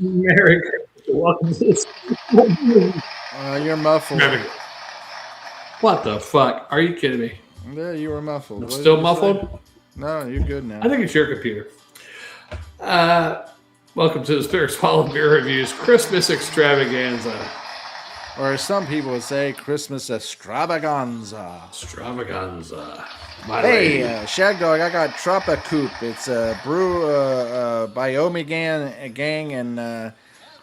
Merry Christmas. Welcome to this. You're muffled. What the fuck? Are you kidding me? Yeah, you were muffled. I'm What did still you say? muffled? No, you're good now. I think it's your computer. Uh, welcome to the Spirit Swallow Beer Reviews Christmas Extravaganza. Or as some people would say, Christmas extravaganza. Extravaganza. Hey, Shagdog, I got Tropicoop. It's a brew by Ommegang and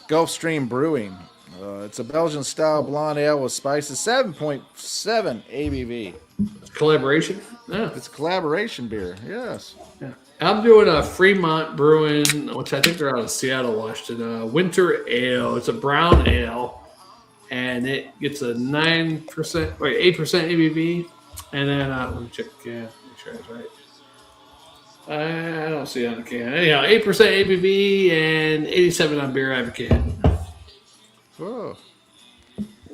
Gulfstream Brewing. It's a Belgian-style blonde ale with spices, 7.7 ABV. Collaboration? Yeah. It's a collaboration beer, yes. Yeah. I'm doing a Fremont Brewing, which I think they're out of Seattle, Washington. Winter Ale. It's a brown ale, and it gets a 9% or 8% ABV. And then let me check. Yeah, make sure that's right. I don't see it on the can. Anyhow, 8% ABV and 87 on Beer Advocate. Oh,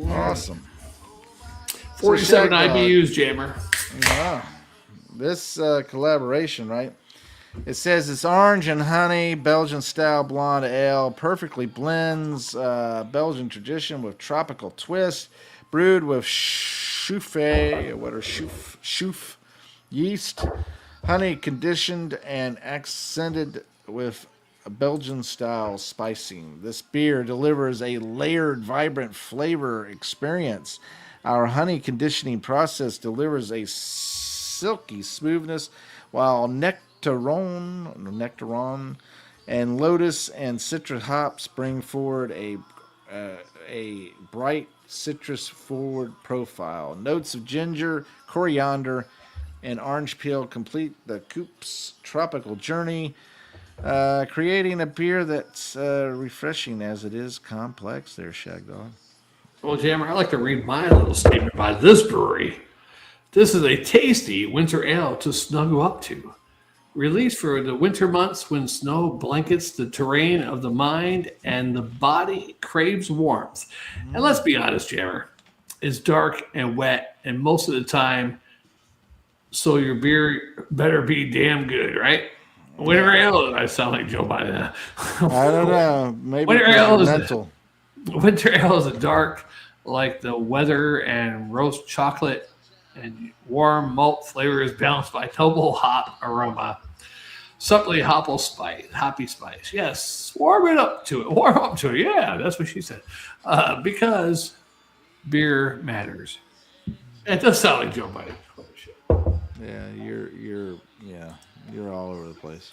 awesome. 47 IBUs, Jammer. Yeah. This collaboration, right? It says it's orange and honey, Belgian style blonde ale, perfectly blends Belgian tradition with tropical twist, brewed with shoof yeast, honey conditioned and accented with a Belgian style spicing. This beer delivers a layered, vibrant flavor experience. Our honey conditioning process delivers a silky smoothness, while nectaron, and lotus and citrus hops bring forward a bright citrus forward profile. Notes of ginger, coriander, and orange peel complete the Coop's tropical journey, creating a beer that's refreshing as it is complex. There, Shagdog. Well, Jammer, I'd like to read my little statement by this brewery. This is a tasty winter ale to snuggle up to. Released for the winter months when snow blankets the terrain of the mind and the body craves warmth. And let's be honest, Jammer, it's dark and wet, and most of the time, so your beer better be damn good, right? Winter ale, I sound like Joe Biden. I don't know. Maybe Winter ale is mental. Winter ale is a dark, like the weather, and roast chocolate and warm malt flavor is balanced by noble hop aroma. Subtly hoppy spice. Yes, warm up to it. Yeah, that's what she said. Because beer matters. It does sound like Joe Biden. Yeah, you're all over the place.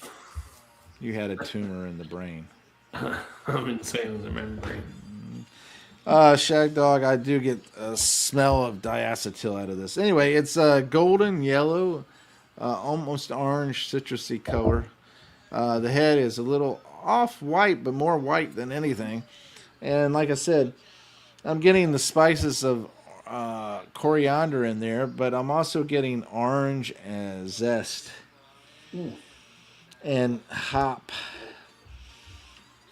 You had a tumor in the brain. I'm insane in the membrane. Shagdog, I do get a smell of diacetyl out of this. Anyway, it's golden yellow, almost orange, citrusy color. The head is a little off white, but more white than anything. And like I said, I'm getting the spices of coriander in there, but I'm also getting orange and zest and hop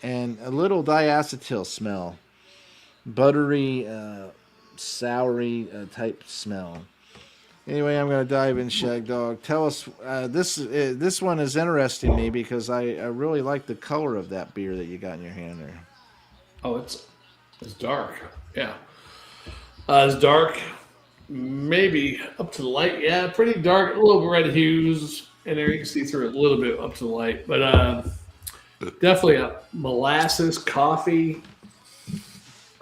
and a little diacetyl smell. Buttery, soury type smell. Anyway, I'm going to dive in, Shagdog. Tell us, this one is interesting to me because I really like the color of that beer that you got in your hand there. Oh, it's dark. Yeah. It's dark, maybe up to the light. Yeah, pretty dark, a little red hues in there. You can see through it a little bit up to the light. But definitely a molasses, coffee,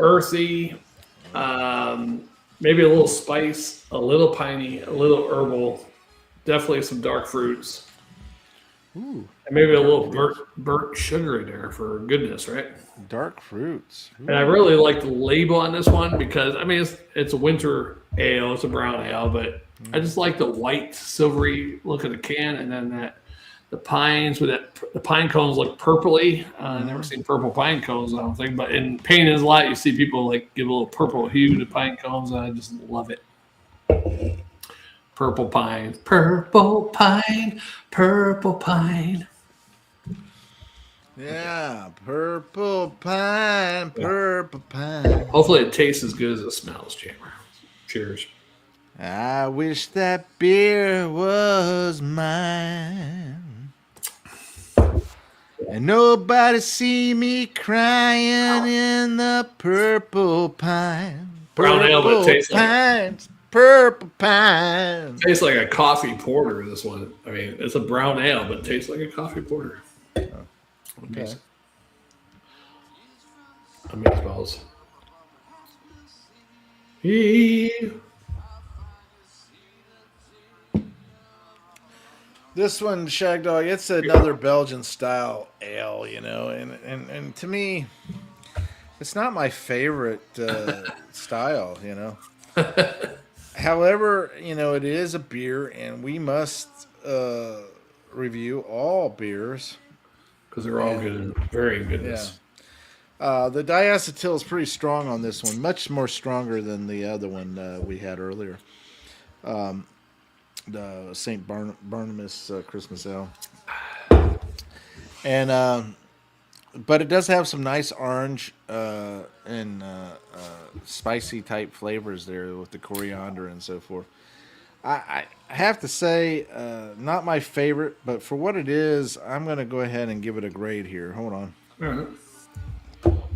earthy, maybe a little spice, a little piney, a little herbal, definitely some dark fruits. Ooh, and maybe a little burnt sugar in there for goodness, right? Dark fruits. Ooh. And I really like the label on this one because, I mean, it's a winter ale, it's a brown ale, but I just like the white, silvery look of the can, and then the pines with the pine cones look purpley. I've never seen purple pine cones, I don't think, but in Pain is Light, you see people like give a little purple hue to pine cones, and I just love it. Purple pine, purple pine, purple pine. Yeah, purple pine, purple pine. Hopefully it tastes as good as it smells, Jammer. Cheers. I wish that beer was mine. And nobody see me crying in the purple pine. Brown ale, but it tastes like pines, purple pines. tastes like a coffee porter. This one, I mean, it's a brown ale, but it tastes like a coffee porter. Amazing. Amazing balls. This one, Shagdog, it's another Belgian style ale, you know, and to me, it's not my favorite style, you know. However, you know, it is a beer, and we must review all beers because they're all good and varying goodness. The diacetyl is pretty strong on this one, much more stronger than the other one we had earlier. The St. Barnabas Christmas Ale. And but it does have some nice orange and spicy type flavors there with the coriander and so forth. I have to say, not my favorite, but for what it is, I'm going to go ahead and give it a grade here. Hold on. All right.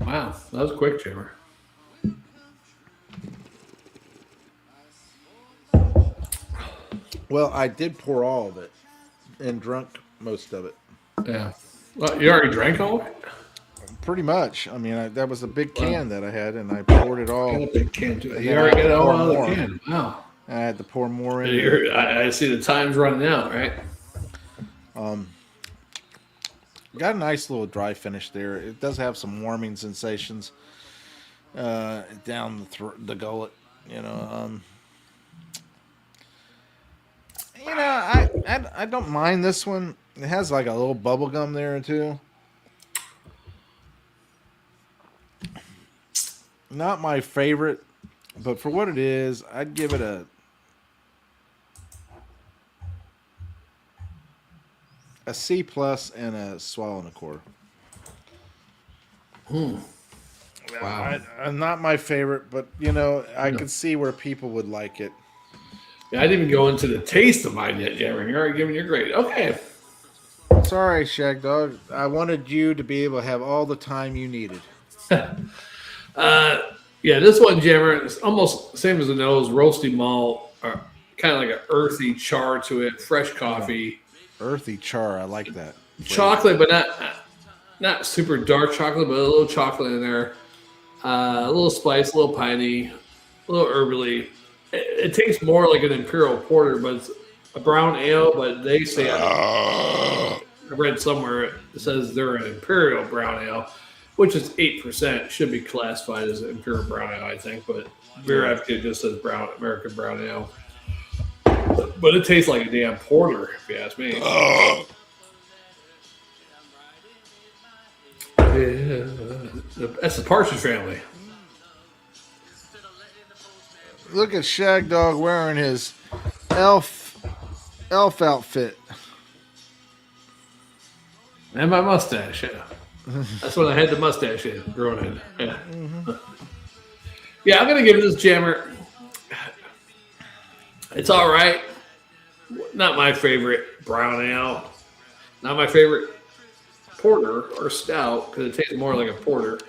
Wow, that was quick, Jammer. Well, I did pour all of it and drunk most of it. Yeah. Well, you already drank all of it? Pretty much. I mean, that was a big can that I had, and I poured it all. Got a big can too. You already got it all out of the can. Wow. I had to pour more in. I see the time's running out, right? Got a nice little dry finish there. It does have some warming sensations down the gullet, you know. You know, I don't mind this one. It has like a little bubble gum there too. Not my favorite, but for what it is, I'd give it a C plus and a swallow and a quarter. Wow. I'm not my favorite, but you know, I could see where people would like it. Yeah, I didn't even go into the taste of mine yet, Jammer. You're already giving your grade. Okay. Sorry, Shagdog. I wanted you to be able to have all the time you needed. Yeah, this one, Jammer, is almost same as the nose, roasty malt, kind of like an earthy char to it, fresh coffee. Earthy char, I like that. Chocolate, but not super dark chocolate, but a little chocolate in there. A little spice, a little piney, a little herbally. It tastes more like an imperial porter, but it's a brown ale. But they say I read somewhere it says they're an imperial brown ale, which is 8%. Should be classified as an imperial brown ale, I think. But Beer Advocate just says American brown ale. But it tastes like a damn porter, if you ask me. Yeah, that's the Partridge Family. Look at Shagdog wearing his elf outfit. And my mustache, yeah. That's when I had the mustache in, growing in. Yeah. Mm-hmm. Yeah, I'm going to give this Jammer. It's all right. Not my favorite brown ale. Not my favorite porter or stout because it tastes more like a porter.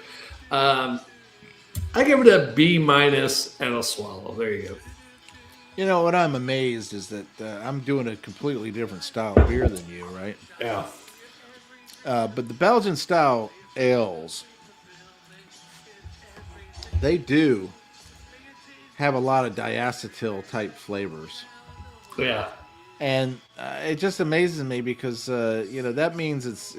I give it a B minus and a swallow. There you go. You know what I'm amazed is that I'm doing a completely different style beer than you, right? Yeah. But the Belgian style ales, they do have a lot of diacetyl type flavors. Yeah. And it just amazes me because you know that means it's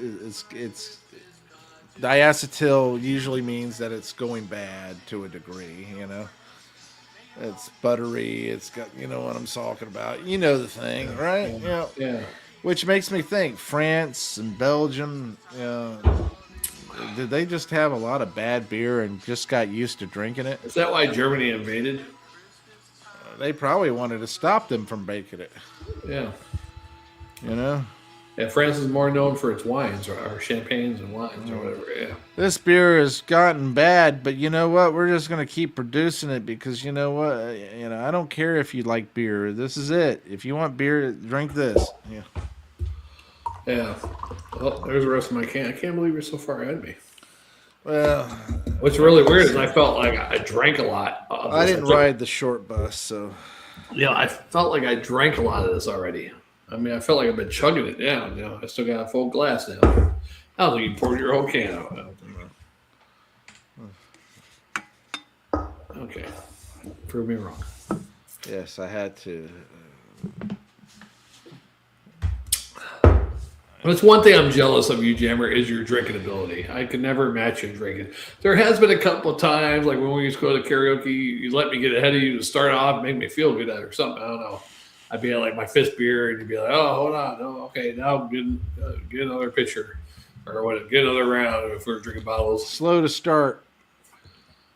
diacetyl usually means that it's going bad to a degree. You know, it's buttery. It's got what I'm talking about. You know the thing, right? Yeah. You know, yeah. Which makes me think France and Belgium. Did they just have a lot of bad beer and just got used to drinking it? Is that why Germany invaded? They probably wanted to stop them from making it. Yeah. You know? Yeah, France is more known for its wines or champagnes and wines or whatever. Yeah. This beer has gotten bad, but you know what? We're just going to keep producing it because you know what? I don't care if you like beer. This is it. If you want beer, drink this. Yeah. Yeah. Well, there's the rest of my can. I can't believe you're so far ahead of me. Well, What's really weird is I felt like I drank a lot. Of I this. didn't ride the short bus, so. Yeah, I felt like I drank a lot of this already. I mean, I felt like I've been chugging it down. I still got a full glass now. I don't think you poured your whole can out. I don't think. Okay. Prove me wrong. Yes, I had to. That's one thing I'm jealous of you, Jammer, is your drinking ability. I could never match your drinking. There has been a couple of times, like when we used to go to karaoke, you let me get ahead of you to start off, make me feel good at it or something. I don't know. I'd be at like my fifth beer, and you'd be like, "Oh, hold on, oh, okay, now get another pitcher, or what? Get another round if we're drinking bottles." Slow to start.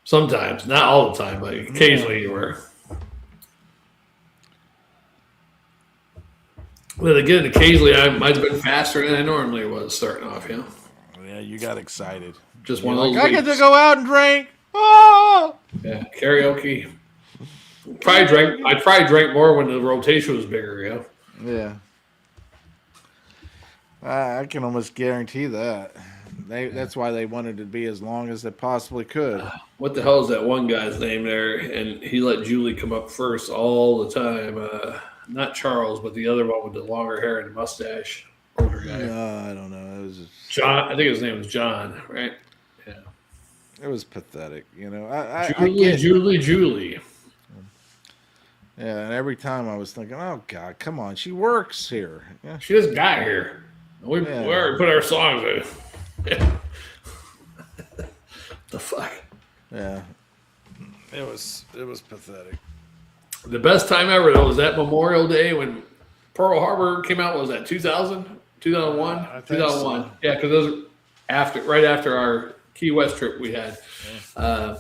Sometimes, not all the time, but occasionally you were. But again, occasionally I might have been faster than I normally was starting off. Yeah, you got excited. Just one of those. I get to go out and drink. Oh! Yeah, karaoke. I probably drank more when the rotation was bigger. Yeah. I can almost guarantee that. That's why they wanted to be as long as they possibly could. What the hell is that one guy's name there? And he let Julie come up first all the time. Not Charles, but the other one with the longer hair and the mustache. Older guy. I don't know. It was John. I think his name was John, right? Yeah. It was pathetic. Julie. Yeah, and every time I was thinking, oh, God, come on. She works here. Yeah. She just got here. We already put our songs in. The fuck? Yeah. It was pathetic. The best time ever, though, was that Memorial Day when Pearl Harbor came out. Was that 2000? 2001? 2001. So. Yeah, because those right after our Key West trip we had. Yeah.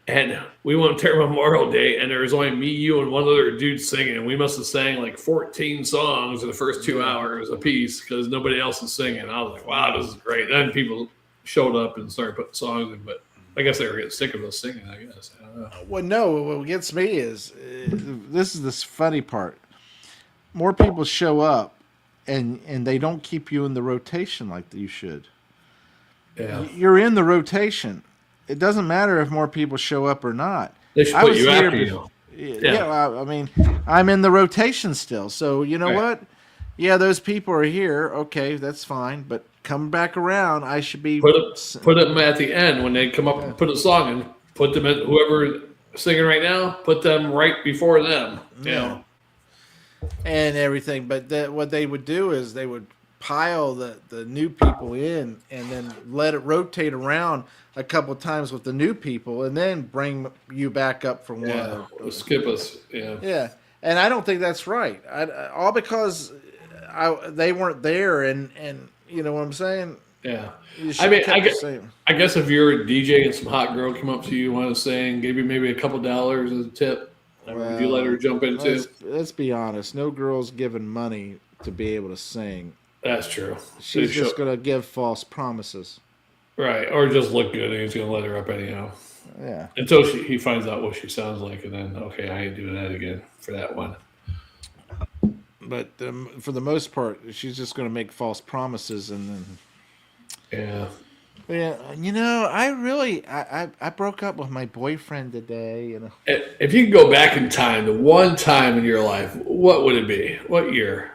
And we went to Memorial Day, and there was only me, you, and one other dude singing. And we must have sang like 14 songs in the first 2 hours a piece because nobody else was singing. I was like, wow, this is great. Then people showed up and started putting songs in, but I guess they were getting sick of us singing, I guess. I don't know. Well, no, what gets me is this is this funny part. More people show up, and they don't keep you in the rotation like you should. Yeah. You're in the rotation. It doesn't matter if more people show up or not. They should put you after you. Yeah, I mean, I'm in the rotation still. So, you know what? Yeah, those people are here. Okay, that's fine. But come back around. I should be... Put them at the end when they come up and put a song in. Put them at whoever singing right now, put them right before them. Yeah. And everything. But what they would do is they would pile the new people in and then let it rotate around a couple of times with the new people and then bring you back up from one. Skip us. Yeah. Yeah. And I don't think that's right. All because they weren't there and you know what I'm saying? Yeah. I mean, I guess if you're a DJ and some hot girl came up to you, want to sing, gave you maybe a couple dollars as a tip, would you let her jump in too? Let's be honest. No girl's given money to be able to sing. That's true. She's just going to give false promises. Right. Or just look good and he's going to let her up anyhow. Yeah. Until he finds out what she sounds like and then, okay, I ain't doing that again for that one. But for the most part, she's just going to make false promises and then... Yeah. Yeah, you know, I broke up with my boyfriend today. You know, if you could go back in time to one time in your life, what would it be? What year?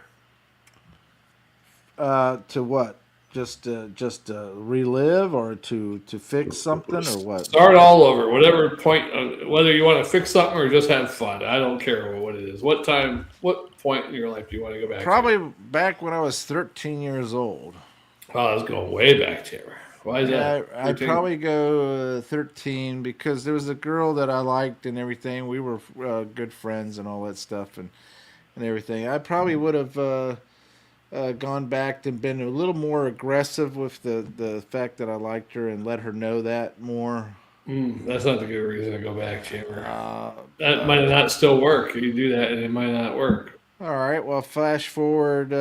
To what? Just relive or to fix something or what? Start all over. Whatever point, whether you want to fix something or just have fun. I don't care what it is. What point in your life do you want to go back? Probably back when I was 13 years old. Oh, I was going way back, Jammer. Why is that? I'd probably go 13 because there was a girl that I liked and everything. We were good friends and all that stuff and everything. I probably would have gone back and been a little more aggressive with the fact that I liked her and let her know that more. That's not the good reason to go back, Jammer. That might not still work. You do that and it might not work. All right. Well, flash forward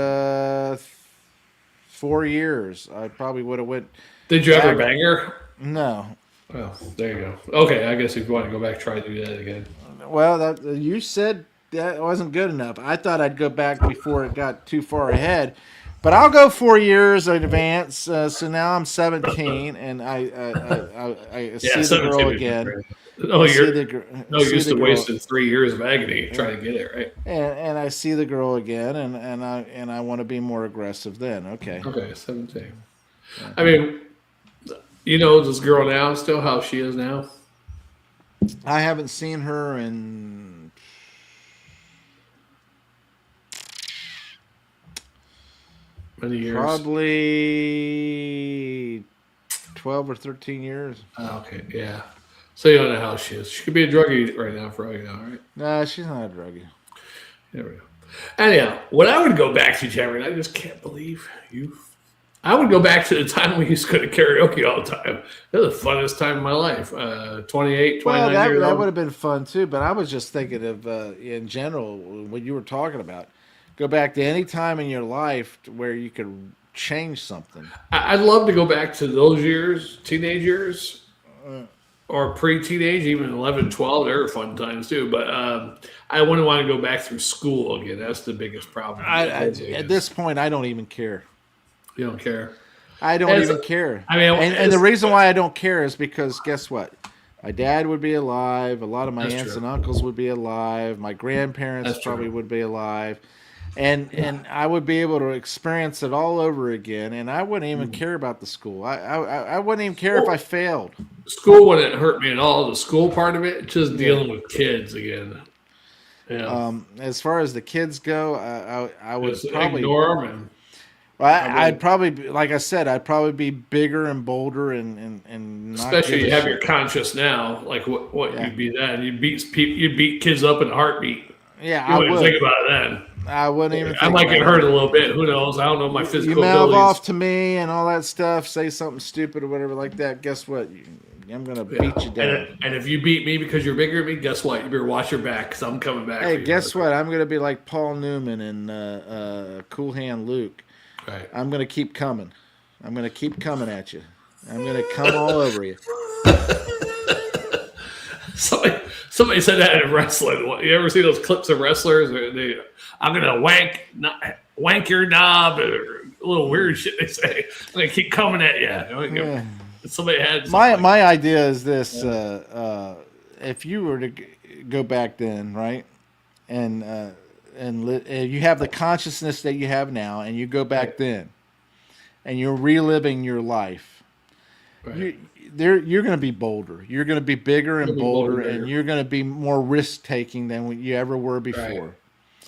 4 years. I probably would have went. Did you ever bang her? No. Well, there you go. Okay, I guess if you want to go back, try to do that again. Well, you said that wasn't good enough. I thought I'd go back before it got too far ahead. But I'll go 4 years in advance. So now I'm 17, and I Yeah, see the girl 17 is again. great. Oh, I no see use the to girl, wasting 3 years of agony trying to get it right. and I see the girl again, and I want to be more aggressive then. Okay. Okay, 17. Yeah. I mean, you know this girl now still how she is now. I haven't seen her in Many years. probably 12 or 13 years. Oh, okay, yeah. So you don't know how she is. She could be a druggie right now for all you know, right? Nah, she's not a druggie. There we go. Anyhow, what I would go back to, Jeremy, I just can't believe you. I would go back to the time we used to go to karaoke all the time. It was the funnest time of my life. 28, Well, 29 years that would old. have been fun too. But I was just thinking of in general what you were talking about. Go back to any time in your life where you could change something. I'd love to go back to those years, teenage years, or pre-teenage, even 11, 12. They were fun times too. But I wouldn't want to go back through school again. That's the biggest problem. At this point, I don't even care. You don't care. I don't As- even care. I mean, And the reason why I don't care is because guess what? My dad would be alive. A lot of my That's aunts true. and uncles would be alive. My grandparents That's true. probably would be alive. And I would be able to experience it all over again. And I wouldn't even care about the school. I wouldn't even care if I failed. School wouldn't hurt me at all. The school part of it, just dealing with kids again. Yeah, As far as the kids go, I would just probably. ignore them and. I'd probably, like I said, I'd probably be bigger and bolder and not Especially give you a have shit. your conscience now. Like what Yeah. you'd be then? You'd beat kids up in a heartbeat. Yeah, You I wouldn't would. think about it then. I wouldn't even. I Think might get about hurt it. a little bit. Who knows? I don't know my You physical mouth abilities. off to me and all that stuff. Say something stupid or whatever like that. Guess what? I'm gonna beat you down. And if you beat me because you're bigger than me, guess what? You better watch your back because I'm coming back. Hey, for you. guess what? I'm gonna be like Paul Newman and Cool Hand Luke. Right. I'm gonna keep coming. I'm gonna keep coming at you. I'm gonna come all over you. Somebody said that in wrestling. You ever see those clips of wrestlers? I'm gonna wank your knob, or a little weird shit they say. I'm gonna keep coming at you. Yeah. Somebody had My idea is this: if you were to go back then, right, and you have the consciousness that you have now, and you go back then, and you're reliving your life, Right. you're going to be bolder. You're going to be bigger and You'll be bolder, bolder, and you're going to be more risk taking than you ever were before.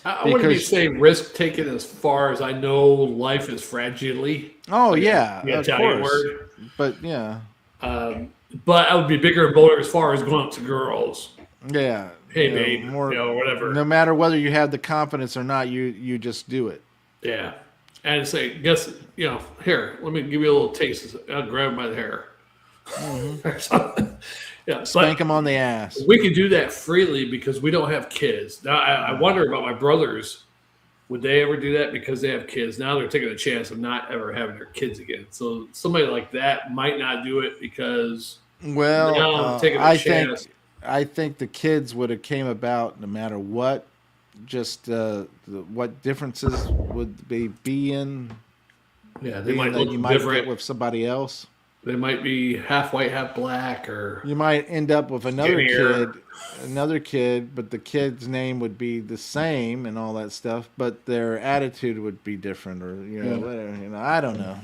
I wouldn't be Because- saying risk taking as far as I know life is fragile. Oh yeah, The of Italian course. word. But yeah, But I would be bigger and bolder as far as going up to girls. yeah. Hey, you know, babe, whatever. No matter whether you have the confidence or not, you just do it. Yeah. And say, here, let me give you a little taste. I'll grab him by the hair. Or something. Yeah, Spank but them on the ass. we could do that freely because we don't have kids. Now, I wonder about my brothers. Would they ever do that because they have kids? Now they're taking a chance of not ever having their kids again. So somebody like that might not do it because Well, now I'm taking a think chance. I think the kids would have came about no matter what. Just what differences would they be in? Yeah, they Being might that look you might different. get with somebody else. They might be half white, half black, or You might end up with Skinnier. another kid, but the kid's name would be the same and all that stuff, but their attitude would be different, or whatever. I don't know.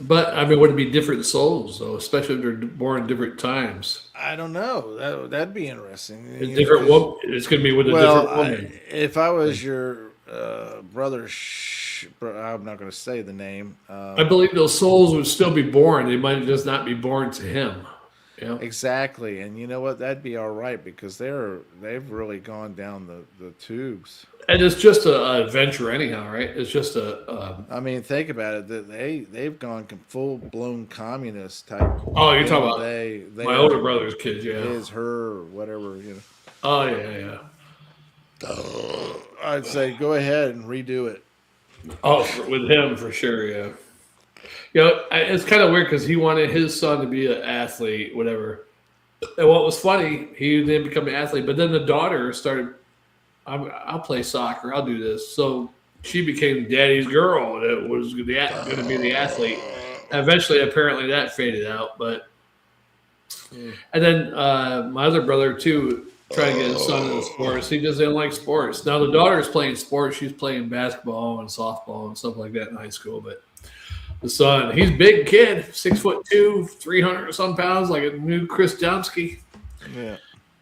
but I mean, would it be different souls though? Especially if they're born in different times. I don't know. That'd be interesting. It's different. It's going to be with a different woman. If I was your brother, I'm not going to say the name. I believe those souls would still be born. They might just not be born to him. Exactly, and you know what? That'd be all right because they've really gone down the tubes. And it's just an adventure, anyhow, right? It's just I mean, think about it. That they've gone full blown communist type. Oh, you're talking about they my older brother's kids, yeah. his, her, or whatever. Oh, yeah. I'd say go ahead and redo it. Oh, with him for sure, yeah. It's kind of weird because he wanted his son to be an athlete, whatever. And what was funny, he didn't become an athlete, but then the daughter started. I'll play soccer. I'll do this. So she became daddy's girl that was going to be the athlete. Eventually, apparently, that faded out. But and then my other brother too tried to get his son into sports. He just didn't like sports. Now the daughter's playing sports. She's playing basketball and softball and stuff like that in high school. But the son, he's a big kid, 6'2", 300 some pounds, like a new Chris Johnsky. Yeah.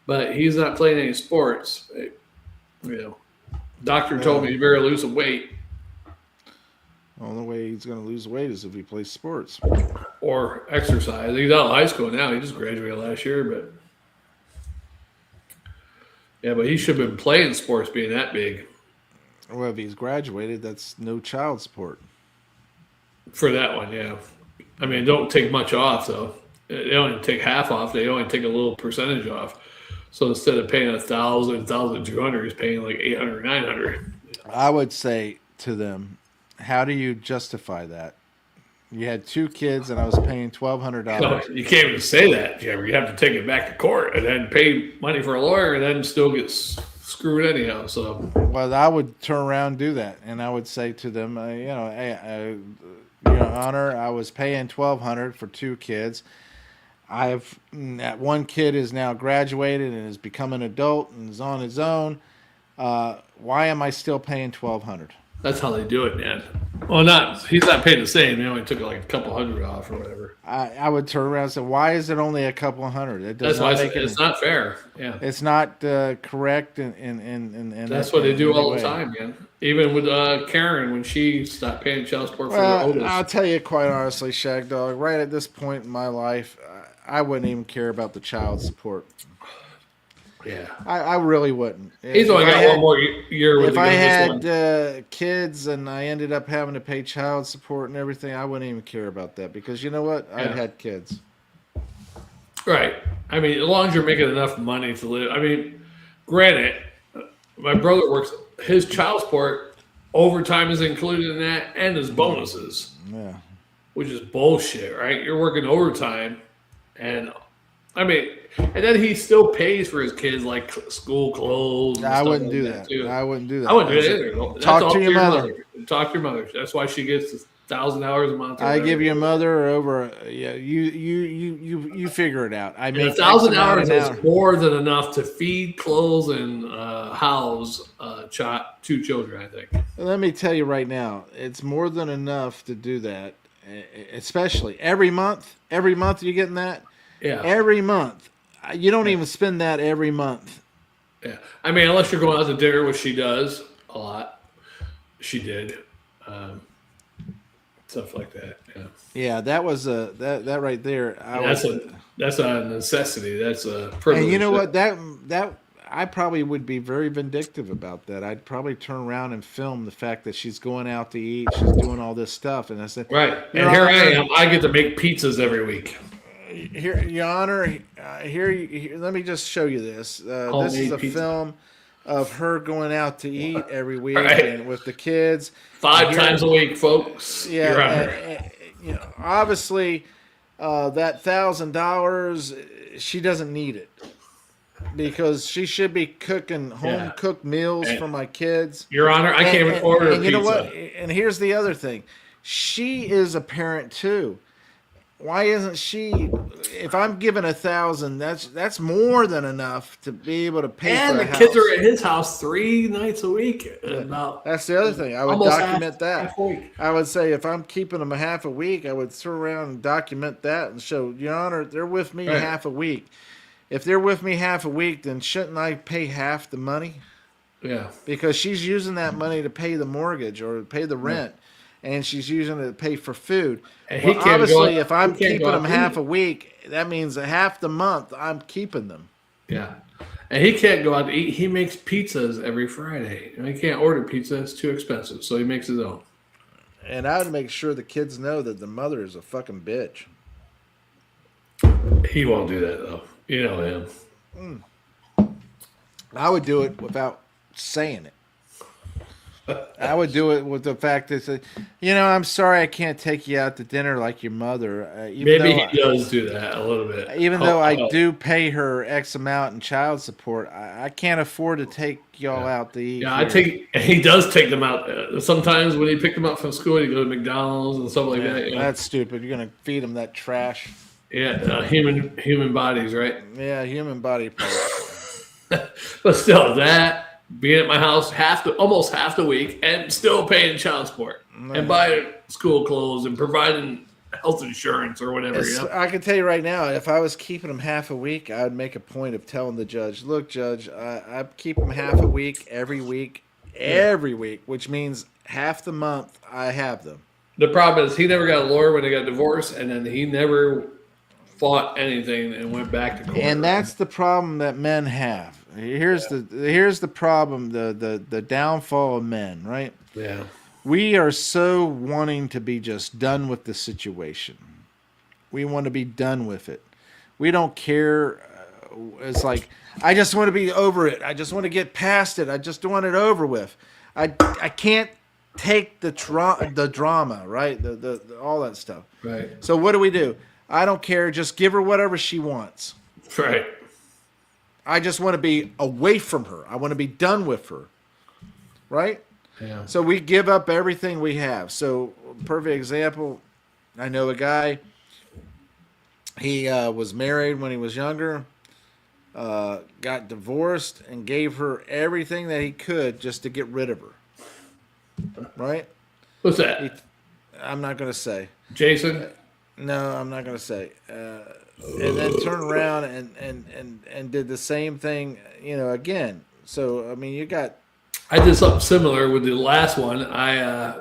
But he's not playing any sports. Doctor told me he better lose some weight. The only way he's going to lose weight is if he plays sports. Or exercise. He's out of high school now. He just graduated last year, but but he should have been playing sports being that big. Well, if he's graduated, that's no child support. For that one, yeah. I mean, don't take much off, though. They only take half off. They only take a little percentage off. So instead of paying 1,000, 1,200, he's paying like 800, 900. I would say to them, how do you justify that? You had 2 kids, and I was paying $1,200. No, you can't even say that, Jammer. You have to take it back to court and then pay money for a lawyer and then still get screwed anyhow. So, well, I would turn around and do that, and I would say to them, hey, Your Honor, I was paying $1,200 for 2 kids. That one kid is now graduated and has become an adult and is on his own. Why am I still paying $1,200? that's how they do it, man. Well, he's not paying the same. He only took like a couple hundred off or whatever. I would turn around and say, why is it only a couple hundred? It does That's not why make it's not fair. Yeah. It's not correct. And that's what they do all the time, man. Even with Karen, when she stopped paying child support for her oldest. I'll tell you quite honestly, Shagdog, right at this point in my life, I wouldn't even care about the child support. Yeah. I really wouldn't. He's only got one more year with If I had kids and I ended up having to pay child support and everything, I wouldn't even care about that because you know what? I've had kids. Right. I mean, as long as you're making enough money to live. I mean, granted, my brother works, his child support, overtime is included in that and his bonuses. Yeah. Which is bullshit, right? You're working overtime and I mean, and then he still pays for his kids like school clothes. I wouldn't do that. I wouldn't do that. I wouldn't do that either. Talk to your mother. Talk to your mother. That's why she gets 1,000 hours a month. I give your mother over. Yeah, you figure it out. I mean, 1,000 hours is more than enough to feed, clothes, and house 2 children. I think. Let me tell you right now, it's more than enough to do that. Especially every month. Every month you're getting that. Yeah. Every month. You don't even spend that every month. Yeah. I mean, unless you're going out to dinner, which she does a lot. She did. Stuff like that. Yeah. Yeah, that was that right there. That's a necessity. That's a privilege. And you know what? That I probably would be very vindictive about that. I'd probably turn around and film the fact that she's going out to eat, she's doing all this stuff, and I said, right. And here I am. I get to make pizzas every week. Here, Your Honor, here, let me just show you this. This is a film of her going out to eat every week and with the kids. 5 times a week, folks. Yeah. Obviously, that $1,000, she doesn't need it because she should be cooking home-cooked meals for my kids. Your Honor, I can't even order a pizza. You know what? And here's the other thing. She is a parent, too. Why isn't she? If I'm giving 1,000, that's more than enough to be able to pay for a house. And the kids are at his house 3 nights a week. That's the other thing. I would document that. I would say if I'm keeping them a half a week, I would turn around and document that and show, Your Honor, they're with me half a week. If they're with me half a week, then shouldn't I pay half the money? Yeah. Because she's using that money to pay the mortgage or pay the rent. And she's using it to pay for food. And obviously, if I'm keeping them half a week, that means that half the month I'm keeping them. Yeah. And he can't go out to eat. He makes pizzas every Friday. And he can't order pizza. It's too expensive. So he makes his own. And I would make sure the kids know that the mother is a fucking bitch. He won't do that, though. You know him. I would do it without saying it. I would do it with the fact that, I'm sorry I can't take you out to dinner like your mother. Maybe he does do that a little bit. Even though I do pay her X amount in child support, I can't afford to take y'all out to eat. Yeah, he does take them out. Sometimes when he picked them up from school, he go to McDonald's and stuff like that. Yeah. That's stupid. You're gonna feed them that trash. Yeah, human bodies, right? Yeah, human body parts. But still, that being at my house almost half the week and still paying child support and buying school clothes and providing health insurance or whatever. I can tell you right now, if I was keeping them half a week, I would make a point of telling the judge, "Look, Judge, I keep them half a week, every week, which means half the month I have them." The problem is he never got a lawyer when they got divorced, and then he never fought anything and went back to court. And that's the problem that men have. Here's the problem, the downfall of men, right? Yeah. We are so wanting to be just done with the situation. We want to be done with it. We don't care. It's like, I just want to be over it. I just want to get past it. I just want it over with. I can't take the drama, right? The all that stuff. Right. So what do? I don't care. Just give her whatever she wants. Right. I just want to be away from her. I want to be done with her. Right? Yeah. So we give up everything we have. So, perfect example, I know a guy, he was married when he was younger, got divorced, and gave her everything that he could just to get rid of her. Right? What's that? I'm not going to say. Jason? No, I'm not going to say. And then turned around and did the same thing, again. So, I mean, you got... I did something similar with the last one. I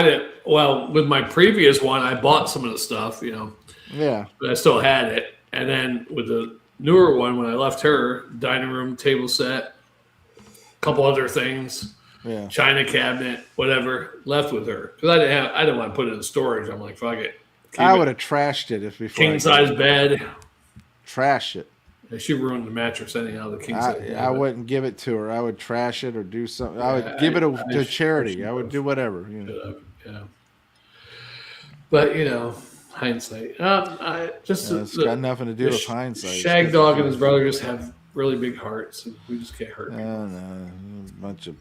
did well with my previous one. I bought some of the stuff, Yeah. but I still had it. And then with the newer one, when I left her, dining room table set, a couple other things, china cabinet, whatever, left with her because I didn't want to put it in storage. I'm like, fuck it. I would have trashed it before. King size bed. Trash it. She ruined the mattress anyhow. The king size. I wouldn't give it to her. I would trash it or do something. I would give it to charity. I would do whatever. Yeah. But hindsight. It's got nothing to do with hindsight. Shagdog and his brother just have really big hearts. And we just can't hurt. No, a bunch of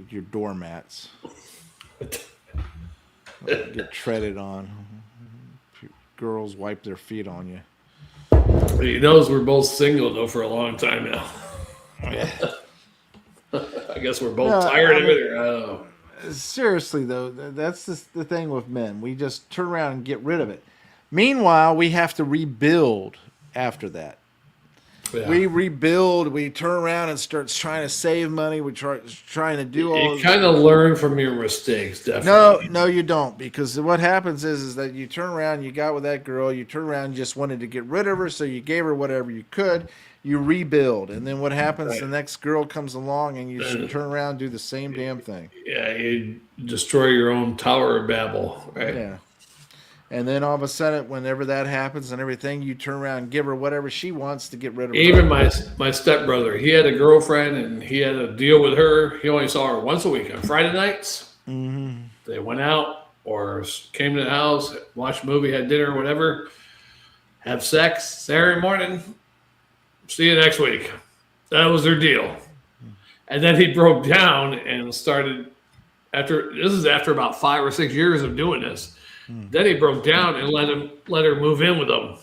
your doormats get treaded on. Girls wipe their feet on you. He knows we're both single though for a long time now. I guess we're both tired of it. I don't know. Seriously though, that's the thing with men. We just turn around and get rid of it. Meanwhile, we have to rebuild after that. Yeah. We rebuild. We turn around and start trying to save money. We trying to do all. You kind of learn from your mistakes, definitely. No, you don't, because what happens is that you turn around. You got with that girl. You turn around and just wanted to get rid of her, so you gave her whatever you could. You rebuild, and then what happens? Right. The next girl comes along, and you should turn around and do the same damn thing. Yeah, you destroy your own Tower of Babel, right? Yeah. And then all of a sudden, whenever that happens and everything, you turn around and give her whatever she wants to get rid of her. Even my stepbrother, he had a girlfriend and he had a deal with her. He only saw her once a week on Friday nights. Mm-hmm. They went out or came to the house, watched a movie, had dinner, whatever, have sex Saturday morning. See you next week. That was their deal. And then he broke down and started after about 5 or 6 years of doing this. Then he broke down and let her move in with him,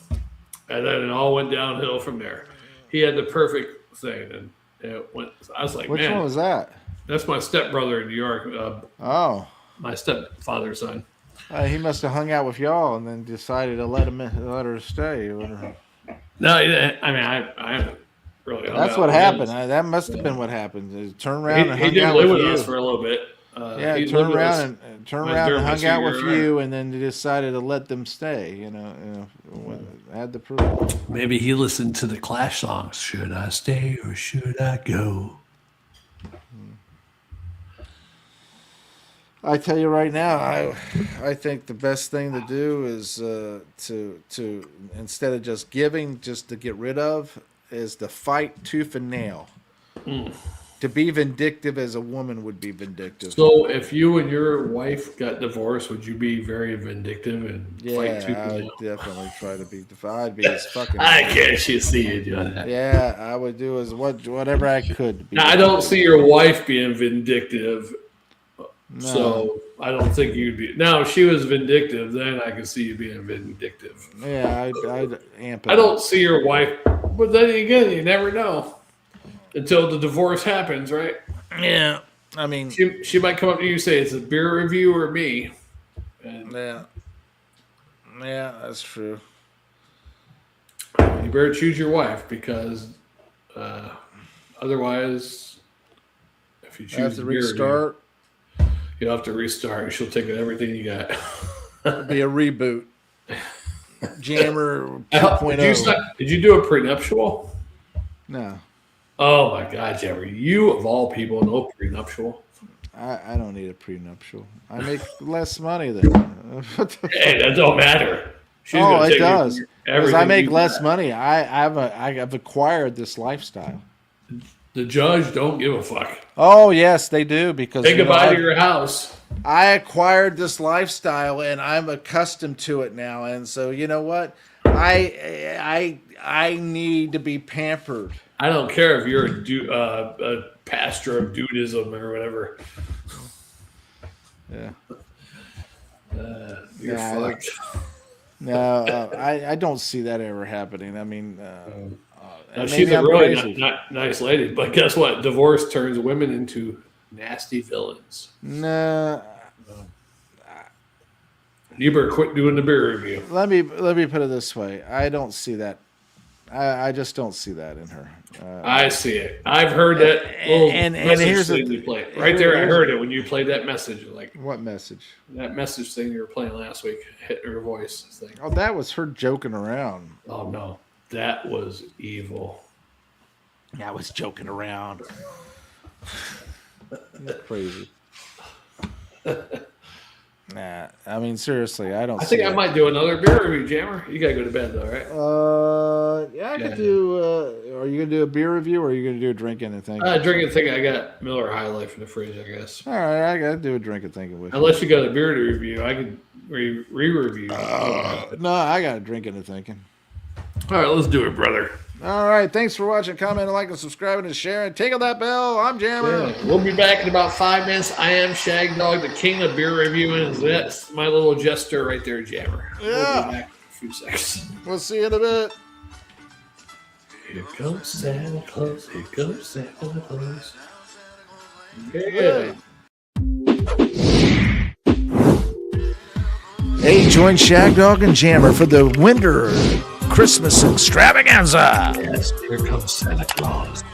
and then it all went downhill from there. He had the perfect thing, and it went. I was like, which man, one was that? That's my stepbrother in New York. My stepfather's son. He must have hung out with y'all and then decided to let her stay. No, I mean, I haven't really. That's what happened. That must have been what happened. He turned around and hung out with you. Us for a little bit. Turned around and hung out with you, and then decided to let them stay. Had the proof. Maybe he listened to the Clash songs. Should I stay or should I go? I tell you right now, I think the best thing to do is to instead of just giving, just to get rid of, is to fight tooth and nail. to be vindictive as a woman would be vindictive. So if you and your wife got divorced, would you be very vindictive and fight tooth Yeah, I and would nail? definitely try to be. I'd be as fucking. I can't see you doing that. Yeah, I would do whatever I could. To be Now, I don't see your wife being vindictive, so I don't think you'd be. Now, if she was vindictive, then I could see you being vindictive. Yeah, I'd amp it I up. don't see your wife, but then again, you never know until the divorce happens, right? Yeah, I mean, She might come up to you and say, "It's a beer review or me," and yeah, that's true. you better choose your wife because otherwise, if you I have choose to the beer review, restart. you'll have to restart. She'll take everything you got. It'll be a reboot. Jammer Did 2.0. you do a prenuptial? No, Oh my God, Jeffrey! You of all people know prenuptial. I don't need a prenuptial. I make less money than. What the Hey, that don't matter. She's Oh, gonna it take does. Because I everything make you less got. money. I've acquired this lifestyle. The judge don't give a fuck. Oh yes, they do because Say you know, goodbye to your house. I acquired this lifestyle and I'm accustomed to it now. And so you know what? I need to be pampered. I don't care if you're a pastor of dudism or whatever. Yeah. You're Yeah, fucked. No, I don't see that ever happening. I mean, Now, maybe she's a I'm really crazy. nice lady, but guess what? Divorce turns women into nasty villains. Nah. You better quit doing the beer review. Let me put it this way. I don't see that. I just don't see that in her. I see it. I've heard that little and message here's the thing th- you played. Right there, I here's- heard it when you played that message. Like What message? that message thing you were playing last week hit her voice thing. Oh, that was her joking around. Oh no, that was evil. I was joking around. Crazy. Nah, I mean seriously, I don't. I think see I it. might do another beer review, Jammer. You gotta go to bed though, right? Yeah, I Yeah. could do. Are you gonna do a beer review, or are you gonna do a drinking and thinking? Drinking thing. I got Miller High Life in the fridge, I guess. All right, I gotta do a drinking thinking with you. Unless you got a beer to review, I could re-review. No, I got a drinking and thinking. All right, let's do it, brother. All right, thanks for watching, commenting, liking, subscribing, and sharing. Tickle that bell. I'm Jammer. Yeah, we'll be back in about 5 minutes. I am Shagdog, the king of beer reviewing, and that's my little jester right there, Jammer. We'll Yeah. be back in a few seconds. We'll see you in a bit. Here comes Santa Claus. Here comes Santa Claus. Yeah. Hey, join Shagdog and Jammer for the winter Christmas extravaganza. Yes, here comes Santa Claus.